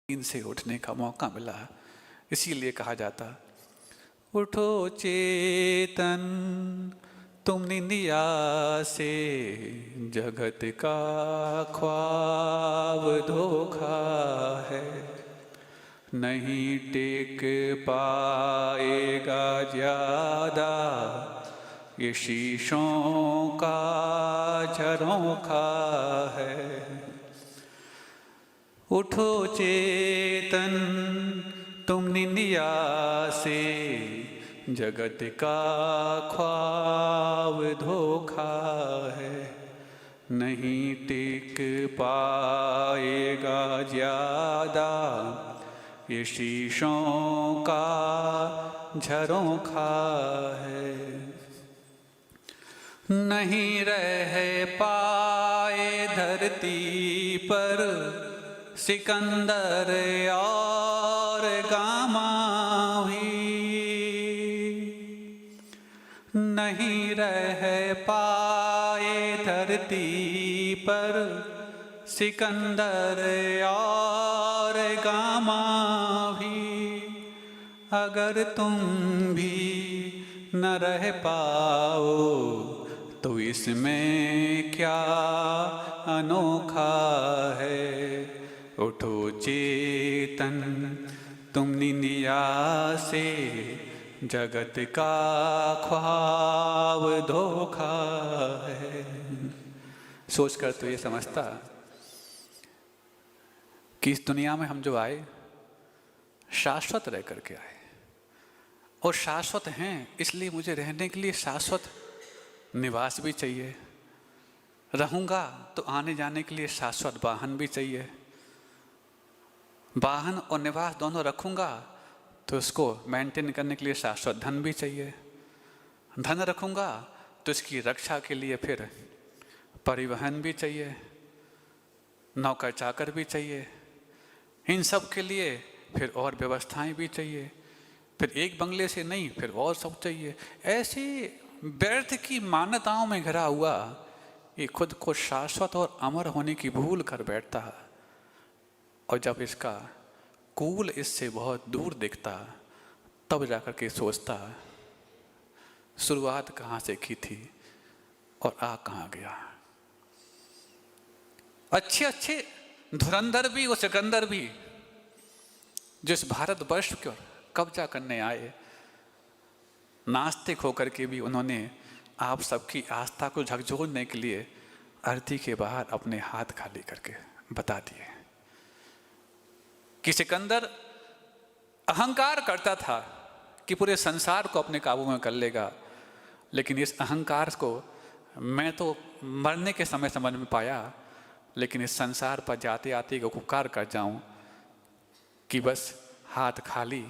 नींद से उठने का मौका मिला। इसीलिए कहा जाता, उठो चेतन तुम निंदिया से, जगत का ख्वाब धोखा है, नहीं टेक पाएगा ज्यादा ये शीशों का झरोखा है। उठो चेतन तुम निंदिया से, जगत का ख्वाब धोखा है, नहीं टिक पाएगा ज्यादा ये शीशों का झरोखा है। नहीं रह पाए धरती पर सिकंदर और गामावी, नहीं रह पाए धरती पर सिकंदर और गामावी। अगर तुम भी न रह पाओ तो इसमें क्या अनोखा है। उठो चेतन तुम निंदिया से, जगत का ख्वाब धोखा है। सोच कर तो ये समझता कि इस दुनिया में हम जो आए शाश्वत रह करके आए, और शाश्वत हैं इसलिए मुझे रहने के लिए शाश्वत निवास भी चाहिए। रहूँगा तो आने जाने के लिए शाश्वत वाहन भी चाहिए। वाहन और निवास दोनों रखूँगा तो उसको मेंटेन करने के लिए शाश्वत धन भी चाहिए। धन रखूँगा तो इसकी रक्षा के लिए फिर परिवहन भी चाहिए, नौकर चाकर भी चाहिए। इन सब के लिए फिर और व्यवस्थाएं भी चाहिए। फिर एक बंगले से नहीं, फिर और सब चाहिए। ऐसे व्यर्थ की मान्यताओं में घिरा हुआ ये खुद को शाश्वत और अमर होने की भूल कर बैठता है। और जब इसका कूल इससे बहुत दूर दिखता तब जाकर के सोचता शुरुआत कहाँ से की थी और आ कहाँ गया। अच्छे अच्छे धुरंधर भी और सिकंदर भी जिस भारतवर्ष को कब्जा करने आए, नास्तिक होकर के भी उन्होंने आप सबकी आस्था को झकझोरने के लिए अर्थी के बाहर अपने हाथ खाली करके बता दिए कि सिकंदर अहंकार करता था कि पूरे संसार को अपने काबू में कर लेगा, लेकिन इस अहंकार को मैं तो मरने के समय समझ में पाया, लेकिन इस संसार पर जाते आते को उपकार कर जाऊं कि बस हाथ खाली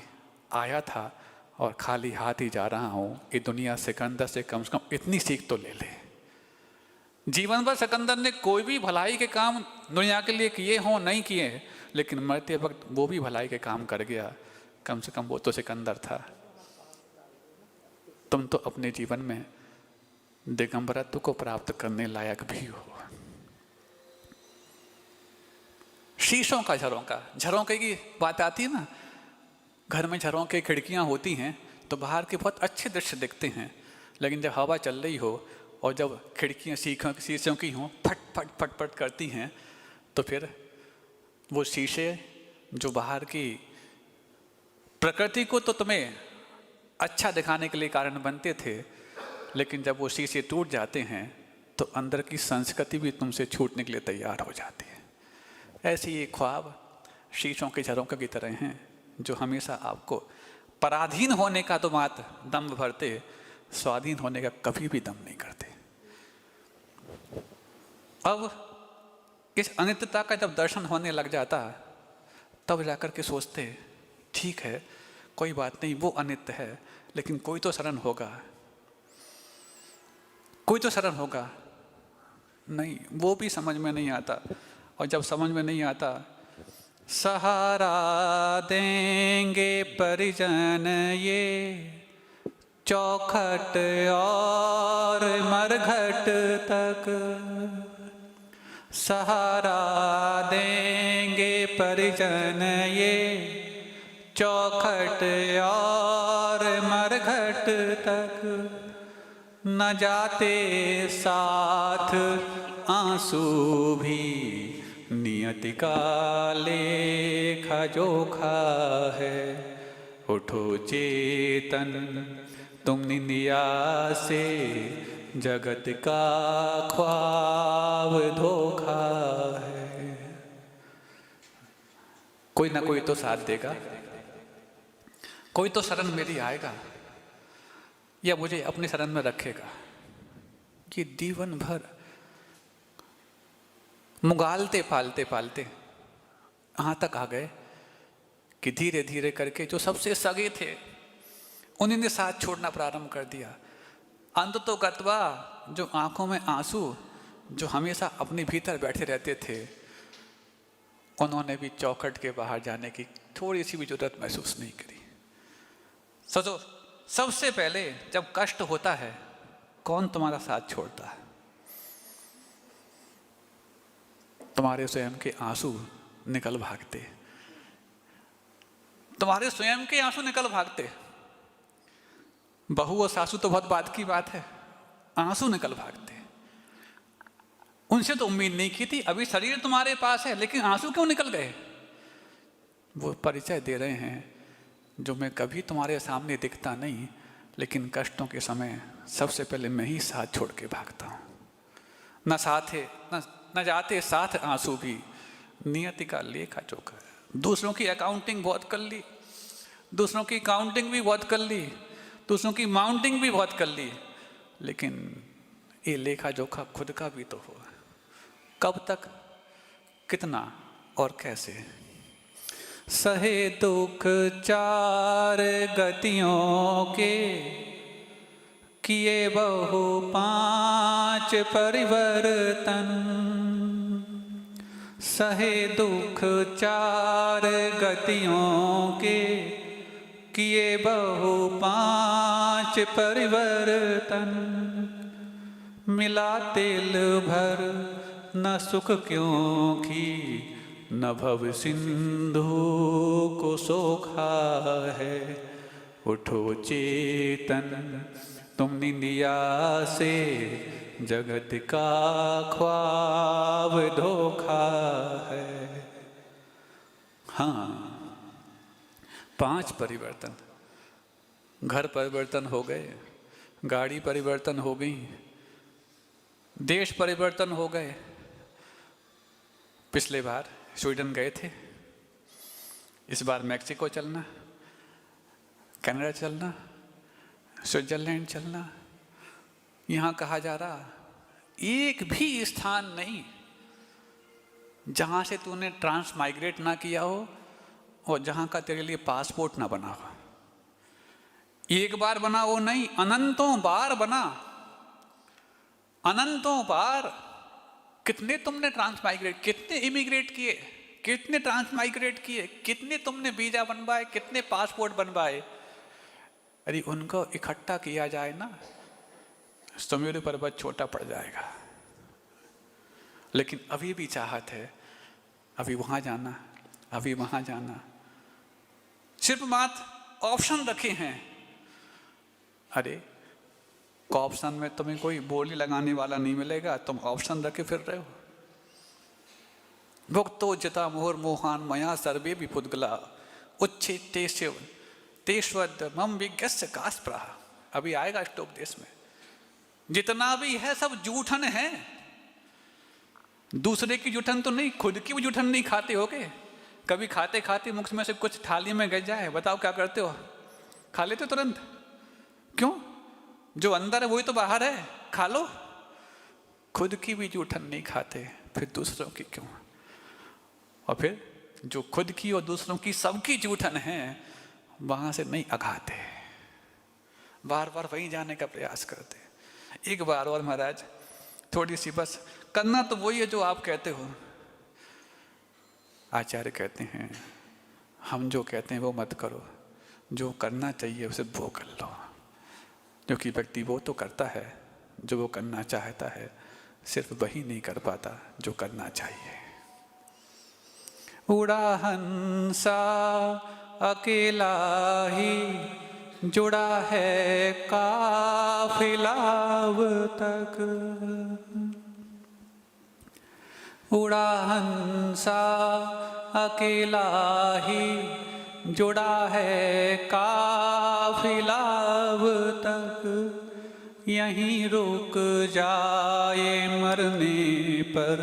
आया था और खाली हाथ ही जा रहा हूं। ये दुनिया सिकंदर से कम इतनी सीख तो ले ले। जीवन भर सिकंदर ने कोई भी भलाई के काम दुनिया के लिए किए हों नहीं किए, लेकिन मरते वक्त वो भी भलाई के काम कर गया। कम से कम वो तो सिकंदर था। तुम तो अपने जीवन में दिगंबरत्व को प्राप्त करने लायक भी हो। शीशों का झरोखा, झरोखे की बात आती है ना, घर में झरोखे खिड़कियां होती हैं तो बाहर के बहुत अच्छे दृश्य दिखते हैं, लेकिन जब हवा चल रही हो और जब खिड़कियां शीशों की हों फट फट फट फट करती हैं, तो फिर वो शीशे जो बाहर की प्रकृति को तो तुम्हें अच्छा दिखाने के लिए कारण बनते थे, लेकिन जब वो शीशे टूट जाते हैं तो अंदर की संस्कृति भी तुमसे छूटने के लिए तैयार हो जाती है। ऐसे ये ख्वाब शीशों के झरोखे की तरह हैं जो हमेशा आपको पराधीन होने का तो मात्र दम भरते, स्वाधीन होने का कभी भी दम नहीं करते। अब इस अनित्यता का जब दर्शन होने लग जाता तब जाकर के सोचते ठीक है कोई बात नहीं, वो अनित्य है, लेकिन कोई तो शरण होगा, कोई तो शरण होगा। नहीं, वो भी समझ में नहीं आता। और जब समझ में नहीं आता, सहारा देंगे परिजन ये चौखट और मरघट तक, सहारा देंगे परिजन ये, चौखट और मरघट तक न जाते साथ आंसू भी, नियति का लेखा जोखा है। उठो चेतन तुम निंदिया से, जगत का ख्वाब धोखा है। कोई ना कोई तो साथ देगा, कोई तो शरण मेरी आएगा या मुझे अपनी शरण में रखेगा। ये जीवन भर मुगालते पालते पालते यहाँ तक आ गए कि धीरे धीरे करके जो सबसे सगे थे उन्हीं ने साथ छोड़ना प्रारंभ कर दिया। अंत तो गत्वा जो आंखों में आंसू जो हमेशा अपने भीतर बैठे रहते थे, उन्होंने भी चौखट के बाहर जाने की थोड़ी सी भी जरूरत महसूस नहीं करी। सोचो, सबसे पहले जब कष्ट होता है कौन तुम्हारा साथ छोड़ता है? तुम्हारे स्वयं के आंसू निकल भागते, तुम्हारे स्वयं के आंसू निकल भागते। बहू और सासू तो बहुत बात की बात है, आंसू निकल भागते। उनसे तो उम्मीद नहीं की थी, अभी शरीर तुम्हारे पास है लेकिन आंसू क्यों निकल गए? वो परिचय दे रहे हैं जो मैं कभी तुम्हारे सामने दिखता नहीं, लेकिन कष्टों के समय सबसे पहले मैं ही साथ छोड़ के भागता हूँ। न साथ है न जाते साथ आंसू भी, नियति का लेखा जोखा है। दूसरों की अकाउंटिंग बहुत कर ली, दूसरों की काउंटिंग भी बहुत कर ली, दूसरों की माउंटिंग भी बहुत कर ली, लेकिन ये लेखा जोखा खुद का भी तो हो। कब तक, कितना और कैसे? सहे दुख चार गतियों के, किए बहु पांच परिवर्तन। सहे दुख चार गतियों के, किए बहु पांच परिवर्तन। मिला तेल भर न सुख क्योंकि, न भव सिंधु को सोखा है। उठो चेतन तुम निंदिया से, जगत का ख्वाब धोखा है। हाँ, 5 परिवर्तन। घर परिवर्तन हो गए, गाड़ी परिवर्तन हो गई, देश परिवर्तन हो गए। पिछले बार स्वीडन गए थे, इस बार मैक्सिको चलना, कनाडा चलना, स्विट्जरलैंड चलना। यहाँ कहा जा रहा एक भी स्थान नहीं जहाँ से तूने ट्रांस माइग्रेट ना किया हो और जहाँ का तेरे लिए पासपोर्ट ना बना हो। एक बार बना वो नहीं, अनंतों बार बना, अनंतों बार। कितने तुमने ट्रांस माइग्रेट, कितने इमिग्रेट किए, कितने ट्रांस माइग्रेट किए, कितने तुमने वीजा बनवाए, कितने पासपोर्ट बनवाए। यदि उनको इकट्ठा किया जाए ना, सुमेरु पर्वत छोटा पड़ जाएगा। लेकिन अभी भी चाहत है, अभी वहां जाना, अभी वहां जाना। सिर्फ मात्र ऑप्शन रखे हैं। अरे ऑप्शन में तुम्हें कोई बोली लगाने वाला नहीं मिलेगा, तुम ऑप्शन रखे फिर रहे हो। भुक्तो जिता मोहर मोहान मया सर्वे भी पुद्गला, उच्छे तेश्वद मम विज्ञस्य कास्प्राह। अभी आएगा स्टोक देश में। जितना भी है सब जूठन है। दूसरे की जूठन तो नहीं, खुद की भी जूठन नहीं खाते हो के? कभी खाते खाते मुख में से कुछ थाली में गिर जाए, बताओ क्या करते हो? खा लेते तुरंत? क्यों? जो अंदर है वही तो बाहर है, खा लो। खुद की भी जूठन नहीं खाते, फिर दूसरों की क्यों? और फिर जो खुद की और दूसरों की सबकी जूठन है, वहां से नहीं अघाते, बार बार वहीं जाने का प्रयास करते। एक बार और महाराज, थोड़ी सी बस, करना तो वही है जो आप कहते हो। आचार्य कहते हैं हम जो कहते हैं वो मत करो, जो करना चाहिए उसे वो कर लो। क्योंकि व्यक्ति वो तो करता है जो वो करना चाहता है, सिर्फ वही नहीं कर पाता जो करना चाहिए। उड़ा हंसा अकेला ही, जुड़ा है काफिला अब तक। उड़ा हंसा अकेला ही, जुड़ा है काफिला अब तक। यहीं रुक जाए मरने पर,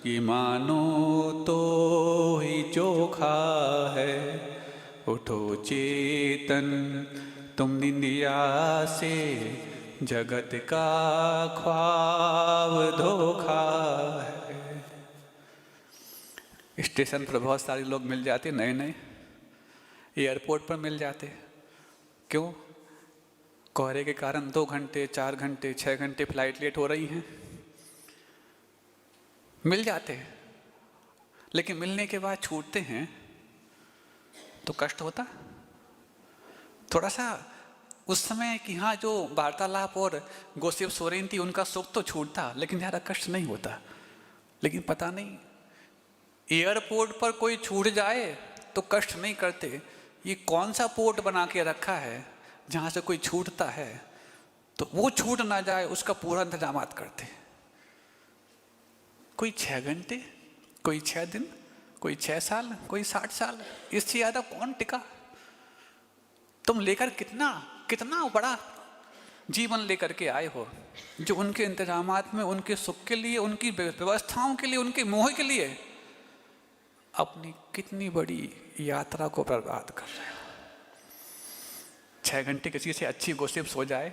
कि मानो तो ही चोखा है। उठो चेतन तुम निंदिया से, जगत का ख्वाब धोखा है। स्टेशन पर बहुत सारे लोग मिल जाते, नए नए एयरपोर्ट पर मिल जाते। क्यों? कोहरे के कारण 2 घंटे 4 घंटे 6 घंटे फ्लाइट लेट हो रही हैं, मिल जाते हैं। लेकिन मिलने के बाद छूटते हैं तो कष्ट होता थोड़ा सा। उस समय कि हाँ, जो वार्तालाप और गोसिप्स हो रही थी उनका सुख तो छूटता, लेकिन ज़्यादा कष्ट नहीं होता। लेकिन पता नहीं, एयरपोर्ट पर कोई छूट जाए तो कष्ट नहीं करते। ये कौन सा पोर्ट बना के रखा है जहाँ से कोई छूटता है तो वो छूट ना जाए, उसका पूरा इंतजाम करते। कोई 6 घंटे, कोई 6 दिन, कोई 6 साल, कोई 60 साल, इससे ज़्यादा कौन टिका? तुम लेकर कितना कितना बड़ा जीवन लेकर के आए हो, जो उनके इंतजामात में, उनके सुख के लिए, उनकी व्यवस्थाओं के लिए, उनके मोह के लिए अपनी कितनी बड़ी यात्रा को बर्बाद कर रहे हो। 6 घंटे किसी से अच्छी गोसिप्स हो जाए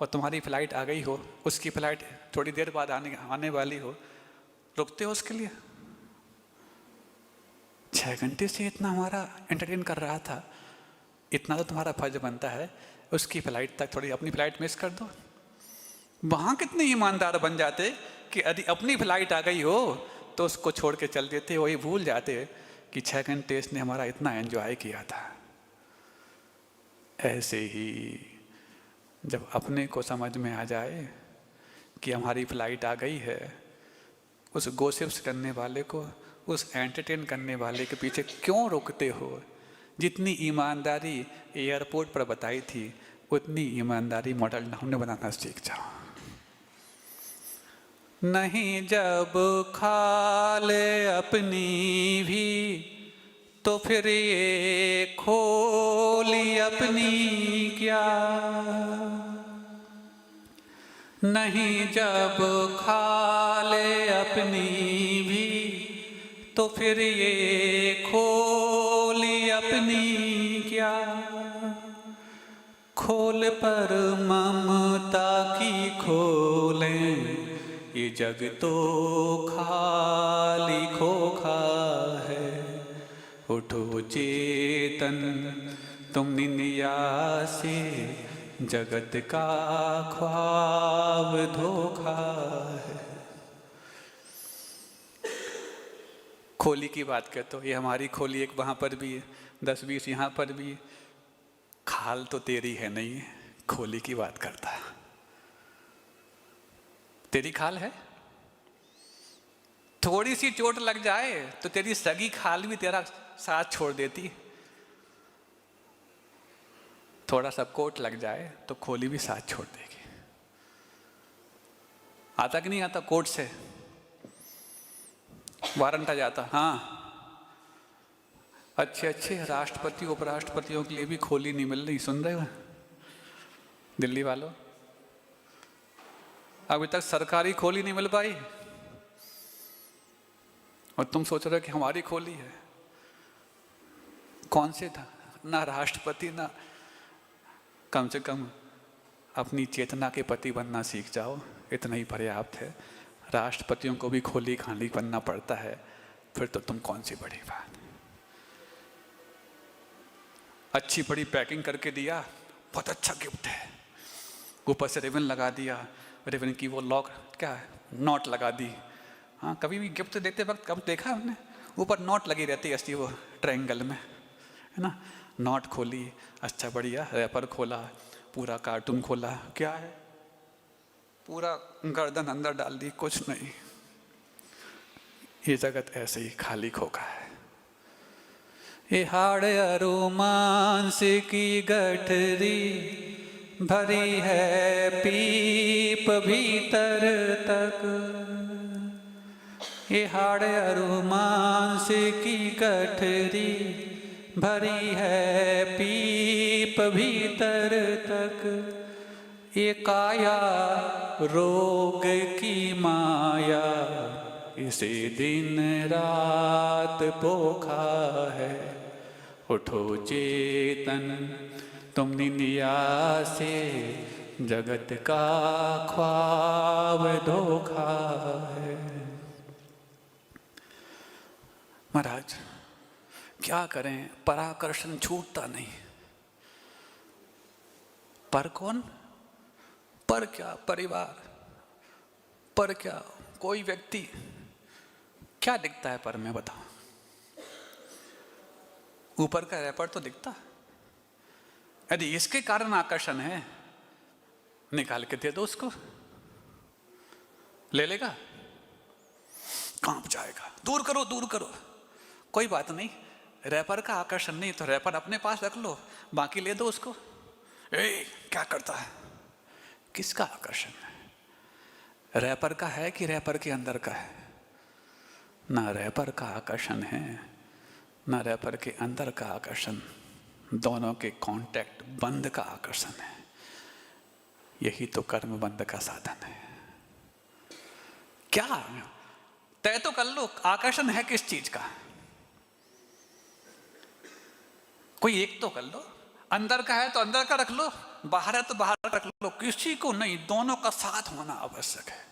और तुम्हारी फ्लाइट आ गई हो, उसकी फ्लाइट थोड़ी देर बाद आने वाली हो, रुकते हो उसके लिए? 6 घंटे से इतना हमारा एंटरटेन कर रहा था, इतना तो तुम्हारा फर्ज बनता है उसकी फ्लाइट तक थोड़ी अपनी फ्लाइट मिस कर दो। वहाँ कितने ईमानदार बन जाते कि यदि अपनी फ्लाइट आ गई हो तो उसको छोड़ के चल देते, वही भूल जाते कि 6 घंटे इसने हमारा इतना एंजॉय किया था। ऐसे ही जब अपने को समझ में आ जाए कि हमारी फ्लाइट आ गई है, उस गोसिप्स करने वाले को, उस एंटरटेन करने वाले के पीछे क्यों रोकते हो? जितनी ईमानदारी एयरपोर्ट पर बताई थी उतनी ईमानदारी मॉडल टाउन में बनाना सीख जाओ। नहीं जब खा ले अपनी भी तो फिर ये खोली अपनी क्या। नहीं जब खा ले अपनी भी तो फिर ये खोली अपनी क्या। खोल पर ममता की खोलें, ये जग तो खाली खोखा है। उठो चेतन तुम निंदिया से, जगत का ख्वाब धोखा है। खोली की बात करते हो, ये हमारी खोली एक वहाँ पर भी है, 10-20 यहाँ पर भी। खाल तो तेरी है नहीं, खोली की बात करता है। तेरी खाल है, थोड़ी सी चोट लग जाए तो तेरी सगी खाल भी तेरा साथ छोड़ देती। थोड़ा सा कोट लग जाए तो खोली भी साथ छोड़ देगी। आता कि नहीं आता? कोट से वारंट आ जाता। हाँ, अच्छे राष्ट्रपति उपराष्ट्रपतियों के लिए भी खोली नहीं मिल रही। सुन रहे हो दिल्ली वालों? अभी तक सरकारी खोली नहीं मिल पाई और तुम सोच रहे हो कि हमारी खोली है। कौन से था? ना राष्ट्रपति, ना। कम से कम अपनी चेतना के पति बनना सीख जाओ, इतना ही पर्याप्त है। राष्ट्रपतियों को भी खोली खाली बनना पड़ता है, फिर तो तुम कौन सी बड़ी बात। अच्छी बड़ी पैकिंग करके दिया, बहुत अच्छा गिफ्ट है, ऊपर से रिबन लगा दिया, रिबन की वो लॉक क्या है, नॉट लगा दी। हाँ, कभी भी गिफ्ट देते वक्त कब देखा हमने? ऊपर नॉट लगी रहती है ऐसी, वो ट्रायंगल में, है ना। नॉट खोली, अच्छा बढ़िया, रैपर खोला, पूरा कार्टून खोला, क्या है? पूरा गर्दन अंदर डाल दी, कुछ नहीं। ये जगत ऐसे ही खाली खोखा है। ये हाड़ अरु मांस की गठरी भरी है पीप भीतर तक। ये हाड़ अरु मांस की गठरी भरी है पीप भीतर तक। ये काया रोग की माया इसे दिन रात पोखा है। उठो चेतन तुम निंदिया से, जगत का ख्वाब धोखा है। महाराज क्या करें, पराकर्षण छूटता नहीं। पर कौन? पर क्या परिवार, पर क्या कोई व्यक्ति। क्या दिखता है पर में, बताओ? ऊपर का रैपर तो दिखता। यदि इसके कारण आकर्षण है, निकाल के दे दो उसको, ले लेगा? कांप जाएगा। दूर करो, दूर करो। कोई बात नहीं, रैपर का आकर्षण नहीं तो रैपर अपने पास रख लो, बाकी ले दो उसको। क्या करता है? किसका आकर्षण है? रैपर का है कि रैपर के अंदर का है? ना रैपर का आकर्षण है, ना रैपर के अंदर का आकर्षण। दोनों के कांटेक्ट बंध का आकर्षण है। यही तो कर्म बंध का साधन है। क्या तय तो कर लो, आकर्षण है किस चीज का? कोई एक तो कर लो। अंदर का है तो अंदर का रख लो, बाहर है तो बाहर रख लो। किसी को नहीं, दोनों का साथ होना आवश्यक है,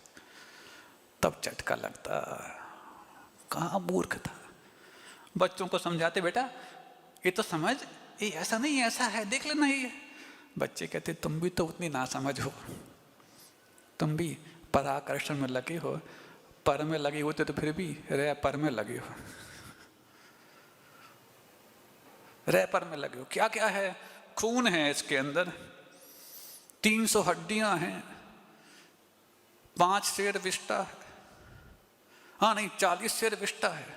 तब झटका लगता। कहाँ मूर्ख था। बच्चों को समझाते, बेटा ये तो समझ, ये ऐसा नहीं ऐसा है, देख लेना ये। बच्चे कहते तुम भी तो उतनी ना समझ हो, तुम भी पराकर्षण में लगे हो, पर में लगे होते तो फिर भी रे पर में लगे हो, रे पर में लगे हो। क्या क्या है? खून है इसके अंदर, 300 हड्डियां हैं, 5 शेर विष्टा है, हाँ नहीं 40 शेर विष्टा है,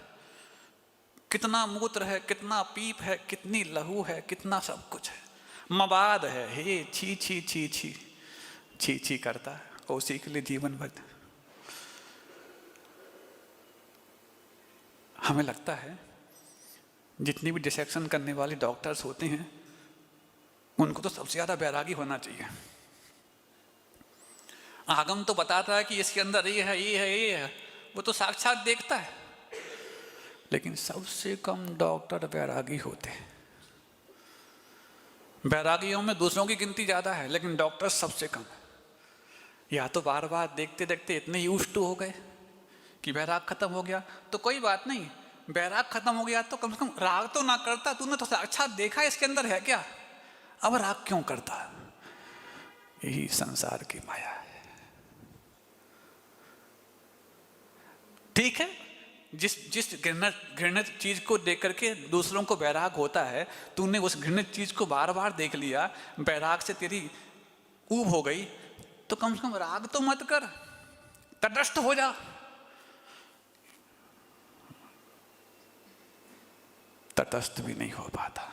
कितना मूत्र है, कितना पीप है, कितनी लहू है, कितना सब कुछ है, मवाद है। हे छी छी छी छी छी छी करता है, उसी के लिए जीवन भर। हमें लगता है जितनी भी डिसेक्शन करने वाले डॉक्टर्स होते हैं उनको तो सबसे ज्यादा बैरागी होना चाहिए। आगम तो बताता है कि इसके अंदर ये है, ये है, ये है, वो तो साक्षात देखता है, लेकिन सबसे कम डॉक्टर बैरागी होते हैं। बैरागियों में दूसरों की गिनती ज्यादा है, लेकिन डॉक्टर सबसे कम है। या तो बार बार देखते देखते इतने यूज्ड टू हो गए कि बैराग खत्म हो गया, तो कोई बात नहीं, बैराग खत्म हो गया तो कम से कम राग तो ना करता। तूने तो साक्षात देखा इसके अंदर है क्या, अब राग क्यों करता? यही संसार की माया है। ठीक है, जिस घृणित चीज को देख करके दूसरों को बैराग होता है, तूने उस घृणित चीज को बार बार देख लिया, बैराग से तेरी ऊब हो गई, तो कम से कम राग तो मत कर, तटस्थ हो जा। तटस्थ भी नहीं हो पाता,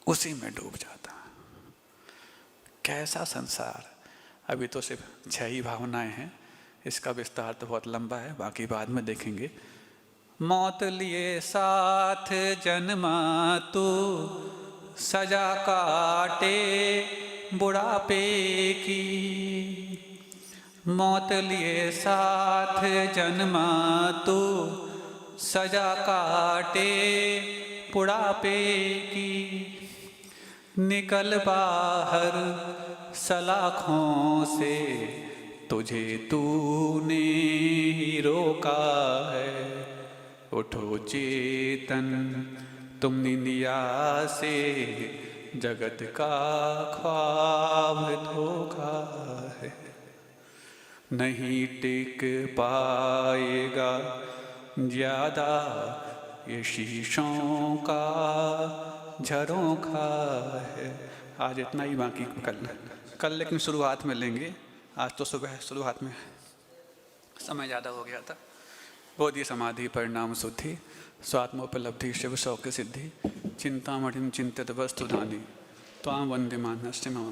उसी में डूब जाता। कैसा संसार। अभी तो सिर्फ 6 ही भावनाएं हैं, इसका विस्तार तो बहुत लंबा है, बाकी बाद में देखेंगे। मौत लिए साथ जन्मा तू, सजा काटे बुढ़ापे की। मौत लिए साथ जन्मा तू, सजा काटे बुढ़ापे की। निकल बाहर सलाखों से, तुझे तूने ही रोका है। उठो चेतन तुम निंदिया से, जगत का ख्वाब धोखा है। नहीं टिक पाएगा ज्यादा ये शीशों का झरोखा है। आज इतना ही, बाकी कल लेकिन शुरुआत में लेंगे। आज तो सुबह शुरुआत में समय ज़्यादा हो गया था। बोधि समाधि परिणाम शुद्धि स्वात्मोपलब्धि शिव शौक सिद्धि चिंतामणिम चिंतित वस्तुधानी त्वां वंदे मानस्य मम